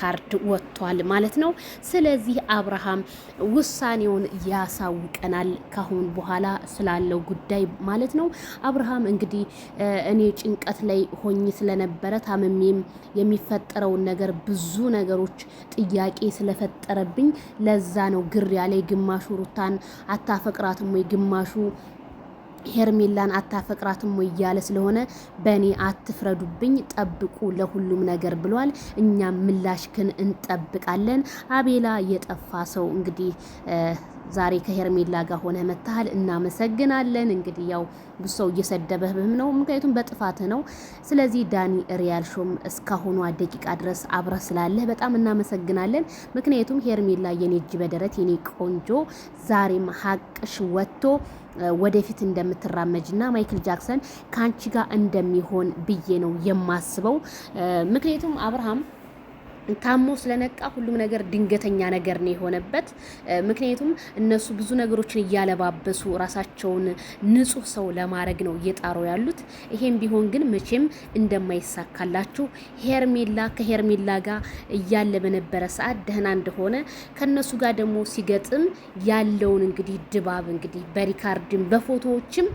በሪካርድ ወጥቷል ማለት ነው። ስለዚህ አብርሃም ውሳኔውን ያሳውቀናል ካሁን በኋላ ስላለው ጉዳይ ማለት ነው። አብርሃም እንግዲህ እኔ ጭንቀት ላይ ሆኜ ስለነበረ ታምሜም የሚፈጠረውን ነገር ብዙ ነገሮች ጥያቄ ስለፈጠረብኝ ለዛ ነው ግር ያለ ግማሹ ሩታን አታፈቅራትም ወይ ግማሹ ሄርሜላን አታፈቅራትም ወይ እያለ ስለሆነ በእኔ አትፍረዱብኝ፣ ጠብቁ ለሁሉም ነገር ብሏል። እኛም ምላሽክን እንጠብቃለን። አቤላ የጠፋ ሰው እንግዲህ ዛሬ ከሄርሜላ ጋር ሆነ መታሃል፣ እናመሰግናለን። እንግዲህ ያው ብዙ ሰው እየሰደበህም ነው፣ ምክንያቱም በጥፋትህ ነው። ስለዚህ ዳኒ ሪያል ሾም እስካሁኗ ደቂቃ ድረስ አብረህ ስላለህ በጣም እናመሰግናለን። ምክንያቱም ሄርሜላ የኔ እጅ በደረት የኔ ቆንጆ ዛሬም ሀቅሽ ወጥቶ ወደፊት እንደምትራመጅና ማይክል ጃክሰን ከአንቺ ጋር እንደሚሆን ብዬ ነው የማስበው። ምክንያቱም አብርሃም ታሞ ስለነቃ ሁሉም ነገር ድንገተኛ ነገር ነው የሆነበት። ምክንያቱም እነሱ ብዙ ነገሮችን እያለባበሱ ራሳቸውን ንጹህ ሰው ለማድረግ ነው እየጣሩ ያሉት። ይሄም ቢሆን ግን መቼም እንደማይሳካላችሁ ከሄርሜላ ጋር እያለ በነበረ ሰዓት ደህና እንደሆነ ከነሱ ጋር ደግሞ ሲገጥም ያለውን እንግዲህ ድባብ እንግዲህ በሪካርድም በፎቶዎችም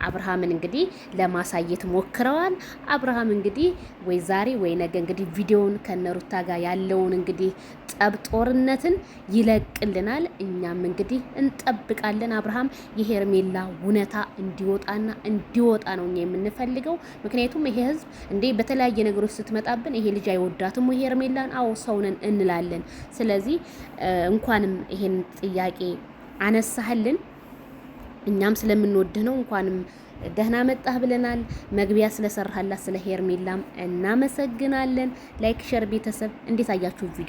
አብርሃምን እንግዲህ ለማሳየት ሞክረዋል። አብርሃም እንግዲህ ወይ ዛሬ ወይ ነገ እንግዲህ ቪዲዮውን ከነሩታ ጋር ያለውን እንግዲህ ጠብ ጦርነትን ይለቅልናል። እኛም እንግዲህ እንጠብቃለን። አብርሃም የሄርሜላ እውነታ እንዲወጣ ነው እኛ የምንፈልገው። ምክንያቱም ይሄ ህዝብ እንዴ በተለያየ ነገሮች ስትመጣብን ይሄ ልጅ አይወዳትም ወይ ሄርሜላን? አዎ ሰውነን እንላለን። ስለዚህ እንኳንም ይሄን ጥያቄ አነሳህልን እኛም ስለምንወድህ ነው። እንኳንም ደህና መጣህ ብለናል። መግቢያ ስለሰራህላት ስለ ሄርሜላም እናመሰግናለን። ላይክ ሸር ቤተሰብ እንዴት አያችሁ ቪዲዮ?